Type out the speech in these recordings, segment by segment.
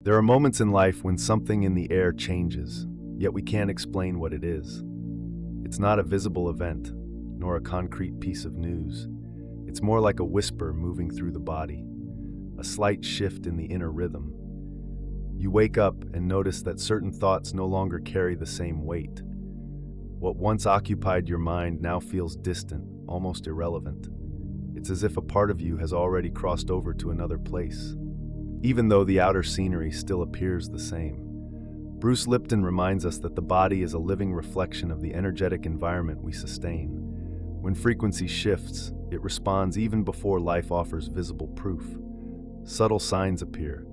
There are moments in life when something in the air changes, yet we can't explain what it is. It's not a visible event, nor a concrete piece of news. It's more like a whisper moving through the body, a slight shift in the inner rhythm. You wake up and notice that certain thoughts no longer carry the same weight. What once occupied your mind now feels distant, almost irrelevant. It's as if a part of you has already crossed over to another place, even though the outer scenery still appears the same. Bruce Lipton reminds us that the body is a living reflection of the energetic environment we sustain. When frequency shifts, it responds even before life offers visible proof. Subtle signs appear,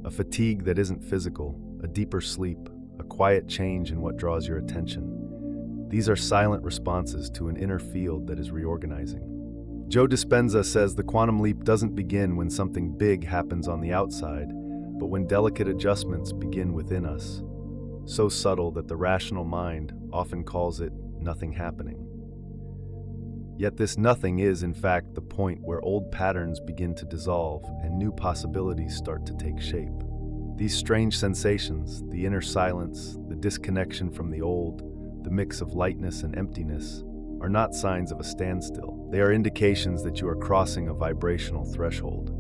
a fatigue that isn't physical, a deeper sleep, a quiet change in what draws your attention. These are silent responses to an inner field that is reorganizing. Joe Dispenza says the quantum leap doesn't begin when something big happens on the outside, but when delicate adjustments begin within us, so subtle that the rational mind often calls it nothing happening. Yet this nothing is, in fact, the point where old patterns begin to dissolve and new possibilities start to take shape. These strange sensations, the inner silence, the disconnection from the old, the mix of lightness and emptiness, are not signs of a standstill. They are indications that you are crossing a vibrational threshold.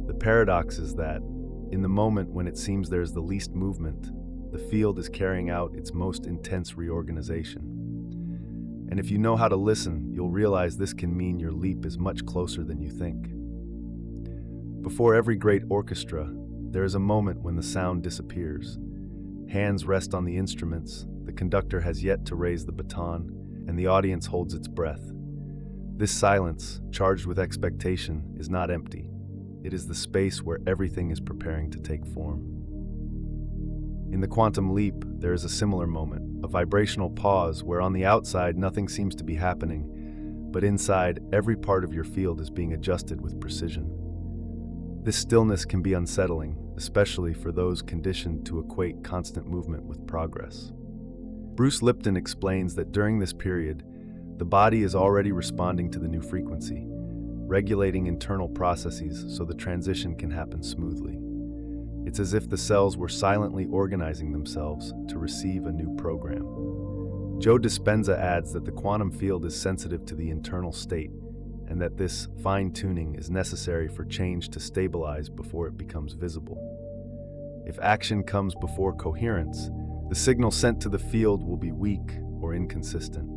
The paradox is that, in the moment when it seems there is the least movement, the field is carrying out its most intense reorganization. And if you know how to listen, you'll realize this can mean your leap is much closer than you think. Before every great orchestra, there is a moment when the sound disappears. Hands rest on the instruments, the conductor has yet to raise the baton, and the audience holds its breath. This silence, charged with expectation, is not empty. It is the space where everything is preparing to take form. In the quantum leap, there is a similar moment, a vibrational pause where on the outside nothing seems to be happening, but inside every part of your field is being adjusted with precision. This stillness can be unsettling, especially for those conditioned to equate constant movement with progress. Bruce Lipton explains that during this period, the body is already responding to the new frequency, regulating internal processes so the transition can happen smoothly. It's as if the cells were silently organizing themselves to receive a new program. Joe Dispenza adds that the quantum field is sensitive to the internal state, and that this fine-tuning is necessary for change to stabilize before it becomes visible. If action comes before coherence, the signal sent to the field will be weak or inconsistent.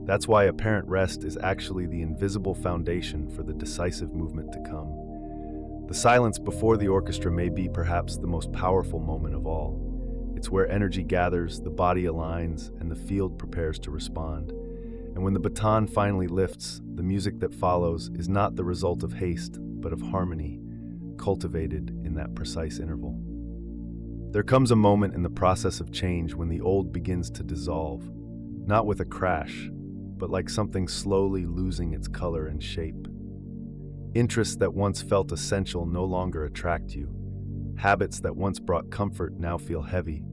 That's why apparent rest is actually the invisible foundation for the decisive movement to come. The silence before the orchestra may be perhaps the most powerful moment of all. It's where energy gathers, the body aligns, and the field prepares to respond. And when the baton finally lifts, the music that follows is not the result of haste, but of harmony, cultivated in that precise interval. There comes a moment in the process of change when the old begins to dissolve, not with a crash, but like something slowly losing its color and shape. Interests that once felt essential no longer attract you. Habits that once brought comfort now feel heavy,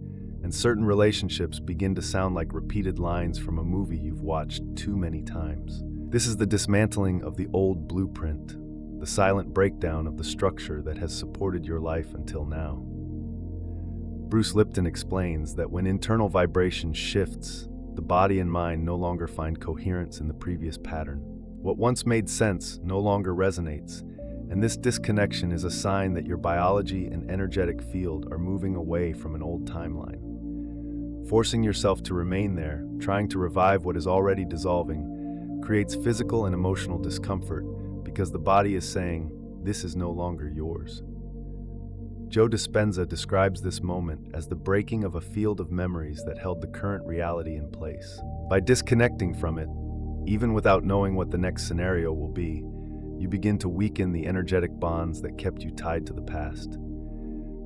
and certain relationships begin to sound like repeated lines from a movie you've watched too many times. This is the dismantling of the old blueprint, the silent breakdown of the structure that has supported your life until now. Bruce Lipton explains that when internal vibration shifts, the body and mind no longer find coherence in the previous pattern. What once made sense no longer resonates, and this disconnection is a sign that your biology and energetic field are moving away from an old timeline. Forcing yourself to remain there, trying to revive what is already dissolving, creates physical and emotional discomfort because the body is saying, "This is no longer yours." Joe Dispenza describes this moment as the breaking of a field of memories that held the current reality in place. By disconnecting from it, even without knowing what the next scenario will be, you begin to weaken the energetic bonds that kept you tied to the past.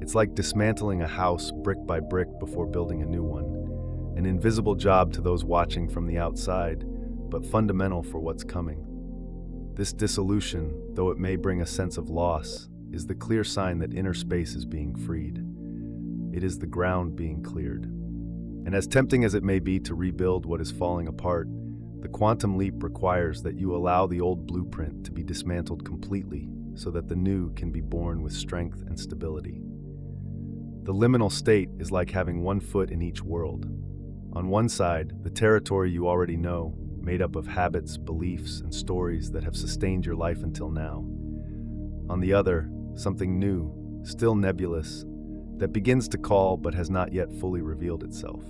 It's like dismantling a house brick by brick before building a new one, an invisible job to those watching from the outside, but fundamental for what's coming. This dissolution, though it may bring a sense of loss, is the clear sign that inner space is being freed. It is the ground being cleared. And as tempting as it may be to rebuild what is falling apart, the quantum leap requires that you allow the old blueprint to be dismantled completely so that the new can be born with strength and stability. The liminal state is like having one foot in each world. On one side, the territory you already know, made up of habits, beliefs, and stories that have sustained your life until now. On the other, something new, still nebulous, that begins to call but has not yet fully revealed itself.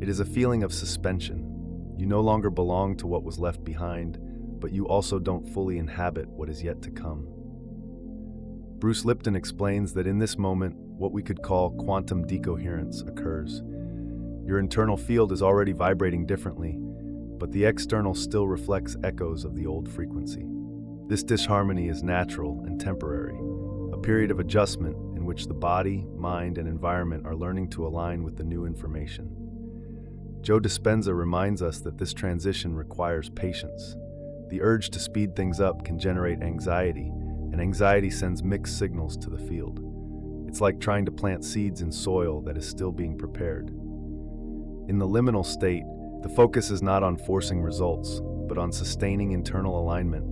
It is a feeling of suspension. You no longer belong to what was left behind, but you also don't fully inhabit what is yet to come. Bruce Lipton explains that in this moment, what we could call quantum decoherence occurs. Your internal field is already vibrating differently, but the external still reflects echoes of the old frequency. This disharmony is natural and temporary, a period of adjustment in which the body, mind, and environment are learning to align with the new information. Joe Dispenza reminds us that this transition requires patience. The urge to speed things up can generate anxiety, and anxiety sends mixed signals to the field. It's like trying to plant seeds in soil that is still being prepared. In the liminal state, the focus is not on forcing results, but on sustaining internal alignment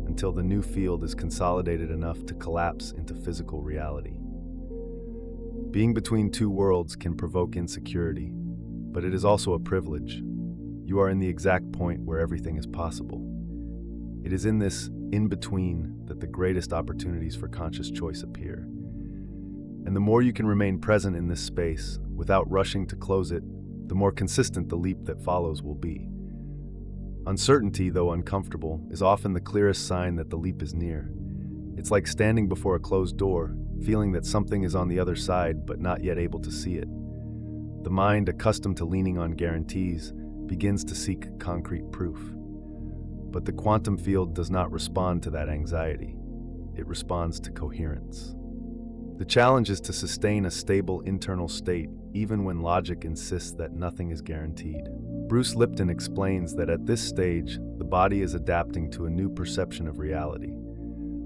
until the new field is consolidated enough to collapse into physical reality. Being between two worlds can provoke insecurity, but it is also a privilege. You are in the exact point where everything is possible. It is in this in-between that the greatest opportunities for conscious choice appear. And the more you can remain present in this space, without rushing to close it, the more consistent the leap that follows will be. Uncertainty, though uncomfortable, is often the clearest sign that the leap is near. It's like standing before a closed door, feeling that something is on the other side but not yet able to see it. The mind, accustomed to leaning on guarantees, begins to seek concrete proof. But the quantum field does not respond to that anxiety. It responds to coherence. The challenge is to sustain a stable internal state, even when logic insists that nothing is guaranteed. Bruce Lipton explains that at this stage, the body is adapting to a new perception of reality.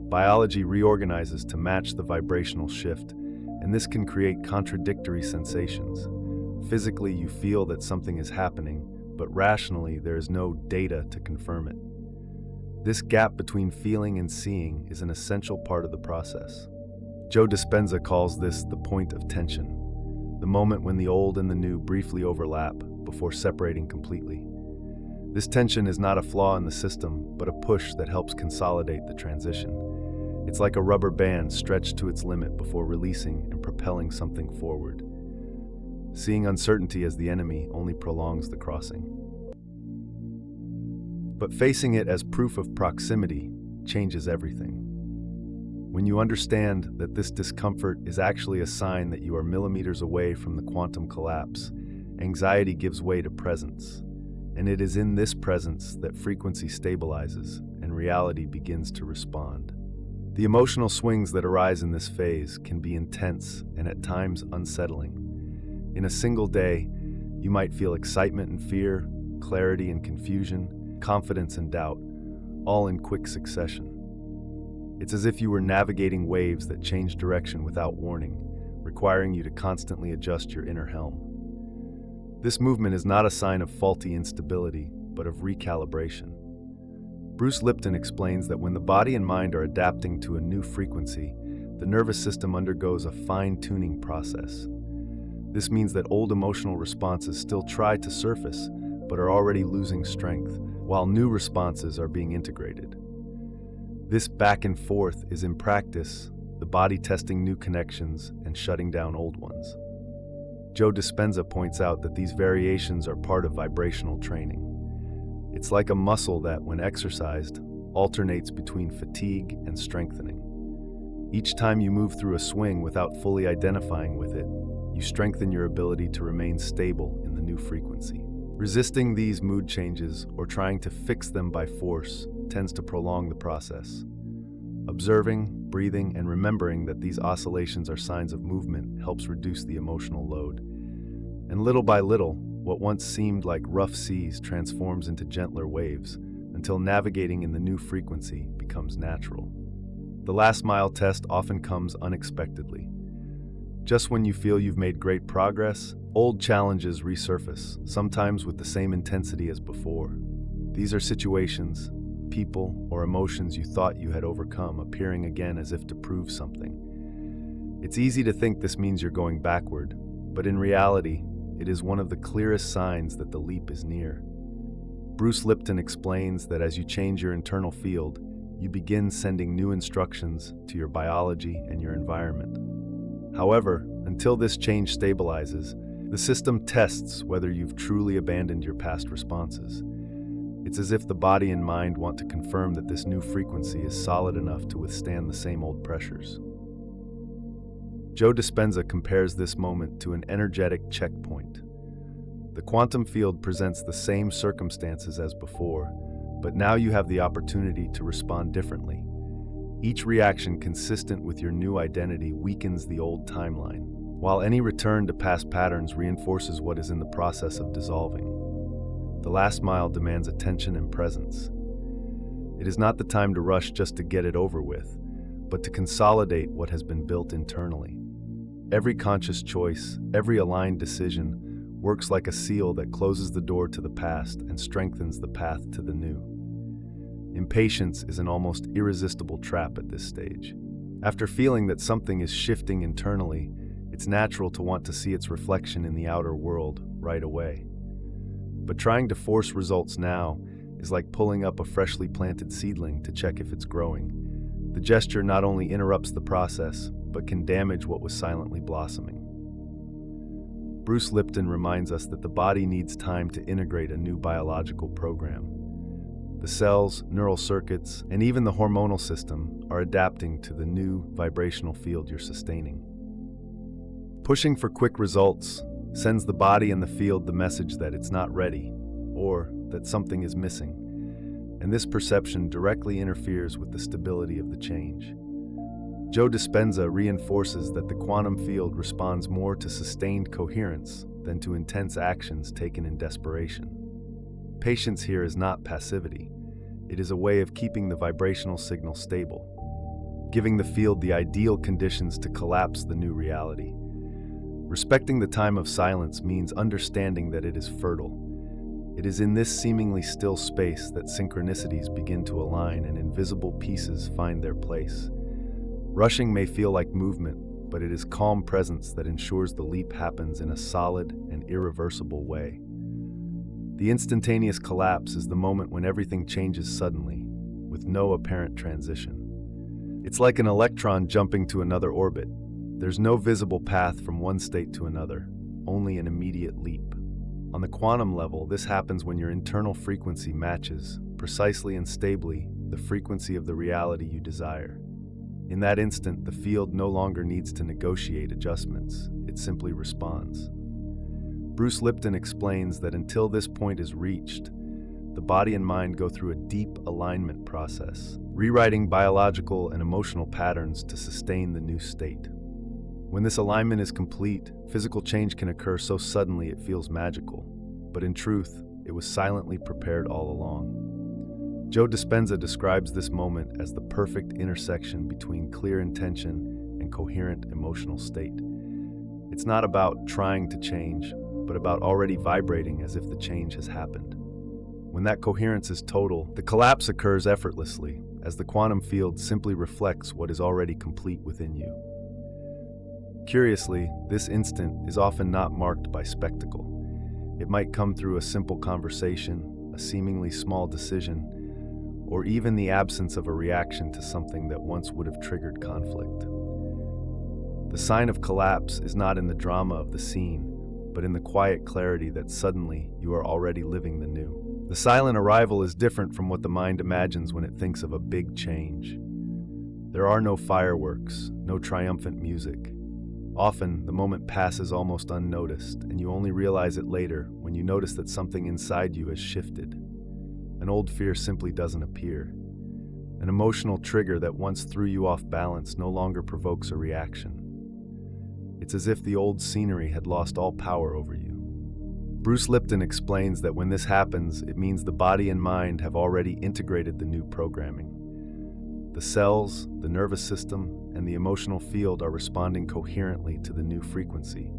Biology reorganizes to match the vibrational shift, and this can create contradictory sensations. Physically, you feel that something is happening, but rationally, there is no data to confirm it. This gap between feeling and seeing is an essential part of the process. Joe Dispenza calls this the point of tension, the moment when the old and the new briefly overlap before separating completely. This tension is not a flaw in the system, but a push that helps consolidate the transition. It's like a rubber band stretched to its limit before releasing and propelling something forward. Seeing uncertainty as the enemy only prolongs the crossing. But facing it as proof of proximity changes everything. When you understand that this discomfort is actually a sign that you are millimeters away from the quantum collapse, anxiety gives way to presence. And it is in this presence that frequency stabilizes and reality begins to respond. The emotional swings that arise in this phase can be intense and at times unsettling. In a single day, you might feel excitement and fear, clarity and confusion, confidence and doubt, all in quick succession. It's as if you were navigating waves that change direction without warning, requiring you to constantly adjust your inner helm. This movement is not a sign of faulty instability, but of recalibration. Bruce Lipton explains that when the body and mind are adapting to a new frequency, the nervous system undergoes a fine-tuning process. This means that old emotional responses still try to surface, but are already losing strength, while new responses are being integrated. This back and forth is in practice, the body testing new connections and shutting down old ones. Joe Dispenza points out that these variations are part of vibrational training. It's like a muscle that, when exercised, alternates between fatigue and strengthening. Each time you move through a swing without fully identifying with it, you strengthen your ability to remain stable in the new frequency. Resisting these mood changes or trying to fix them by force tends to prolong the process. Observing, breathing, and remembering that these oscillations are signs of movement helps reduce the emotional load. And little by little, what once seemed like rough seas transforms into gentler waves until navigating in the new frequency becomes natural. The last mile test often comes unexpectedly. Just when you feel you've made great progress, old challenges resurface, sometimes with the same intensity as before. These are situations, people, or emotions you thought you had overcome appearing again as if to prove something. It's easy to think this means you're going backward, but in reality, it is one of the clearest signs that the leap is near. Bruce Lipton explains that as you change your internal field, you begin sending new instructions to your biology and your environment. However, until this change stabilizes, the system tests whether you've truly abandoned your past responses. It's as if the body and mind want to confirm that this new frequency is solid enough to withstand the same old pressures. Joe Dispenza compares this moment to an energetic checkpoint. The quantum field presents the same circumstances as before, but now you have the opportunity to respond differently. Each reaction consistent with your new identity weakens the old timeline, while any return to past patterns reinforces what is in the process of dissolving. The last mile demands attention and presence. It is not the time to rush just to get it over with, but to consolidate what has been built internally. Every conscious choice, every aligned decision, works like a seal that closes the door to the past and strengthens the path to the new. Impatience is an almost irresistible trap at this stage. After feeling that something is shifting internally, it's natural to want to see its reflection in the outer world right away. But trying to force results now is like pulling up a freshly planted seedling to check if it's growing. The gesture not only interrupts the process, but can damage what was silently blossoming. Bruce Lipton reminds us that the body needs time to integrate a new biological program. The cells, neural circuits, and even the hormonal system are adapting to the new vibrational field you're sustaining. Pushing for quick results sends the body and the field the message that it's not ready, or that something is missing, and this perception directly interferes with the stability of the change. Joe Dispenza reinforces that the quantum field responds more to sustained coherence than to intense actions taken in desperation. Patience here is not passivity. It is a way of keeping the vibrational signal stable, giving the field the ideal conditions to collapse the new reality. Respecting the time of silence means understanding that it is fertile. It is in this seemingly still space that synchronicities begin to align and invisible pieces find their place. Rushing may feel like movement, but it is calm presence that ensures the leap happens in a solid and irreversible way. The instantaneous collapse is the moment when everything changes suddenly, with no apparent transition. It's like an electron jumping to another orbit. There's no visible path from one state to another, only an immediate leap. On the quantum level, this happens when your internal frequency matches, precisely and stably, the frequency of the reality you desire. In that instant, the field no longer needs to negotiate adjustments, it simply responds. Bruce Lipton explains that until this point is reached, the body and mind go through a deep alignment process, rewriting biological and emotional patterns to sustain the new state. When this alignment is complete, physical change can occur so suddenly it feels magical, but in truth, it was silently prepared all along. Joe Dispenza describes this moment as the perfect intersection between clear intention and coherent emotional state. It's not about trying to change, but about already vibrating as if the change has happened. When that coherence is total, the collapse occurs effortlessly, as the quantum field simply reflects what is already complete within you. Curiously, this instant is often not marked by spectacle. It might come through a simple conversation, a seemingly small decision, or even the absence of a reaction to something that once would have triggered conflict. The sign of collapse is not in the drama of the scene, but in the quiet clarity that suddenly you are already living the new. The silent arrival is different from what the mind imagines when it thinks of a big change. There are no fireworks, no triumphant music. Often, the moment passes almost unnoticed, and you only realize it later when you notice that something inside you has shifted. An old fear simply doesn't appear. An emotional trigger that once threw you off balance no longer provokes a reaction. It's as if the old scenery had lost all power over you. Bruce Lipton explains that when this happens, it means the body and mind have already integrated the new programming. The cells, the nervous system, and the emotional field are responding coherently to the new frequency.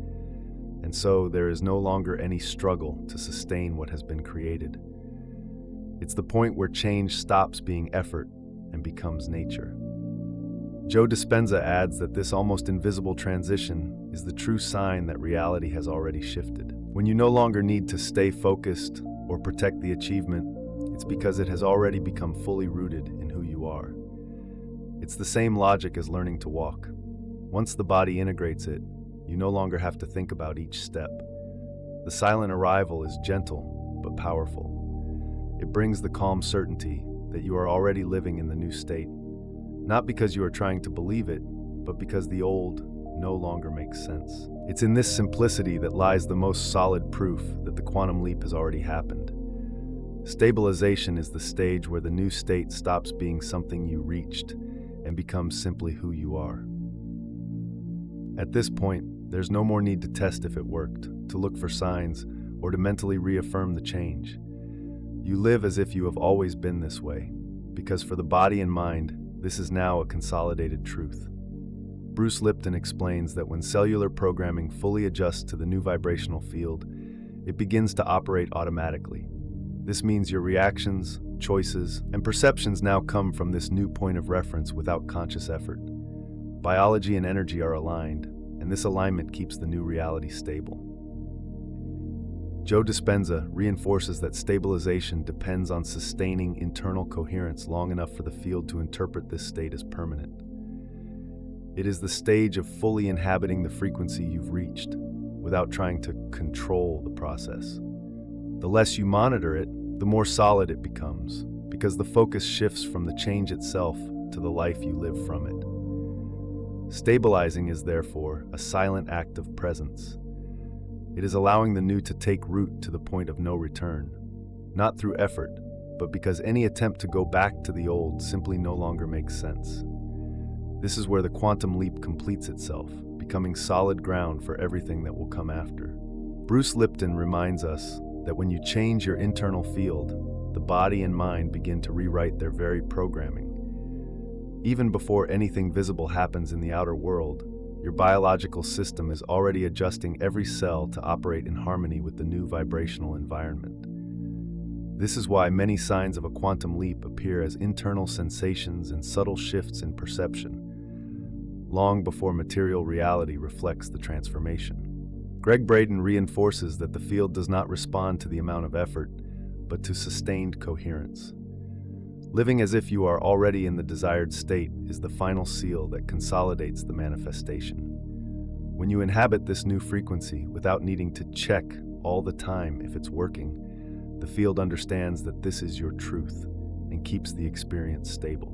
And so there is no longer any struggle to sustain what has been created. It's the point where change stops being effort and becomes nature. Joe Dispenza adds that this almost invisible transition is the true sign that reality has already shifted. When you no longer need to stay focused or protect the achievement, it's because it has already become fully rooted in who you are. It's the same logic as learning to walk. Once the body integrates it, you no longer have to think about each step. The silent arrival is gentle but powerful. It brings the calm certainty that you are already living in the new state, not because you are trying to believe it, but because the old no longer makes sense. It's in this simplicity that lies the most solid proof that the quantum leap has already happened. Stabilization is the stage where the new state stops being something you reached and becomes simply who you are. At this point, there's no more need to test if it worked, to look for signs, or to mentally reaffirm the change. You live as if you have always been this way, because for the body and mind, this is now a consolidated truth. Bruce Lipton explains that when cellular programming fully adjusts to the new vibrational field, it begins to operate automatically. This means your reactions, choices, and perceptions now come from this new point of reference without conscious effort. Biology and energy are aligned, and this alignment keeps the new reality stable. Joe Dispenza reinforces that stabilization depends on sustaining internal coherence long enough for the field to interpret this state as permanent. It is the stage of fully inhabiting the frequency you've reached, without trying to control the process. The less you monitor it, the more solid it becomes, because the focus shifts from the change itself to the life you live from it. Stabilizing is therefore a silent act of presence. It is allowing the new to take root to the point of no return, not through effort, but because any attempt to go back to the old simply no longer makes sense. This is where the quantum leap completes itself, becoming solid ground for everything that will come after. Bruce Lipton reminds us that when you change your internal field, the body and mind begin to rewrite their very programming. Even before anything visible happens in the outer world, your biological system is already adjusting every cell to operate in harmony with the new vibrational environment. This is why many signs of a quantum leap appear as internal sensations and subtle shifts in perception, long before material reality reflects the transformation. Greg Braden reinforces that the field does not respond to the amount of effort, but to sustained coherence. Living as if you are already in the desired state is the final seal that consolidates the manifestation. When you inhabit this new frequency without needing to check all the time if it's working, the field understands that this is your truth and keeps the experience stable.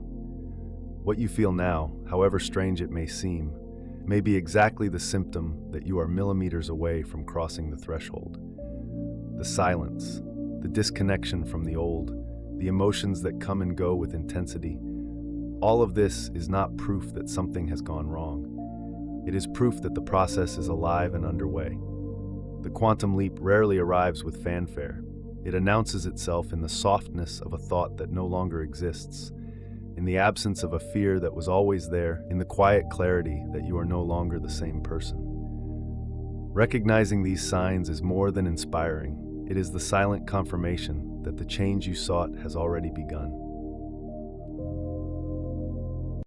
What you feel now, however strange it may seem, may be exactly the symptom that you are millimeters away from crossing the threshold. The silence, the disconnection from the old, the emotions that come and go with intensity, all of this is not proof that something has gone wrong. It is proof that the process is alive and underway. The quantum leap rarely arrives with fanfare. It announces itself in the softness of a thought that no longer exists, in the absence of a fear that was always there, in the quiet clarity that you are no longer the same person. Recognizing these signs is more than inspiring. It is the silent confirmation that the change you sought has already begun.